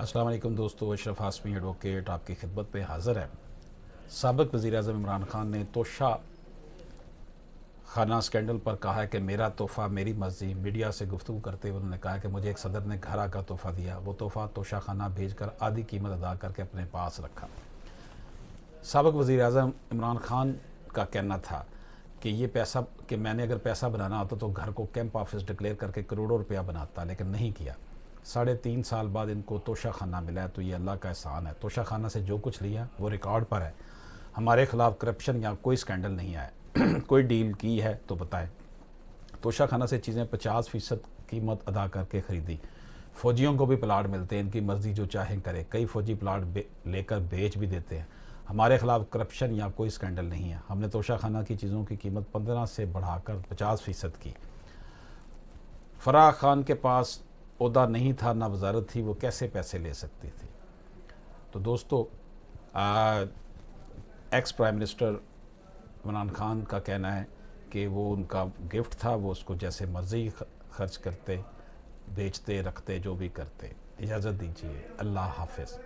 अस्सलाम वालेकुम दोस्तों, अशरफ हाशमी एडवोकेट आपकी खिदमत पे हाज़िर है। साबिक़ वज़ीर-ए-आज़म इमरान खान ने तोशा खाना स्कैंडल पर कहा है कि मेरा तोहफ़ा मेरी मर्ज़ी। मीडिया से गुफ्तगू करते हुए उन्होंने कहा कि मुझे एक सदर ने घर आकर तोहफ़ा दिया, वो तोहफ़ा तोशा खाना भेज कर आधी कीमत अदा करके अपने पास रखा। साबिक़ वज़ीर-ए-आज़म इमरान खान का कहना था कि ये पैसा कि मैंने अगर पैसा बनाना होता तो घर को कैंप ऑफिस डिक्लेयर करके करोड़ों रुपया बनाता, लेकिन नहीं किया। 3.5 साल बाद इनको तोशा खाना मिला है, तो ये अल्लाह का एहसान है। तोशा खाना से जो कुछ लिया वो रिकॉर्ड पर है। हमारे ख़िलाफ़ करप्शन या कोई स्कैंडल नहीं आया। कोई डील की है तो बताएं। तोशा खाना से चीज़ें 50% कीमत अदा करके ख़रीदी। फ़ौजियों को भी प्लाट मिलते हैं, इनकी मर्ज़ी जो चाहें करें। कई फ़ौजी प्लाट लेकर बेच भी देते हैं। हमारे ख़िलाफ़ करप्शन या कोई स्कैंडल नहीं है। हमने तोशा खाना की चीज़ों की कीमत 15 से बढ़ाकर 50% की। फराह खान के पास ओहदा नहीं था, ना वजारत थी, वो कैसे पैसे ले सकती थी। तो दोस्तों, ex prime minister Imran Khan का कहना है कि वो उनका गिफ्ट था, वो उसको जैसे मर्ज़ी खर्च करते, बेचते, रखते, जो भी करते। इजाज़त दीजिए। अल्लाह हाफ़िज़।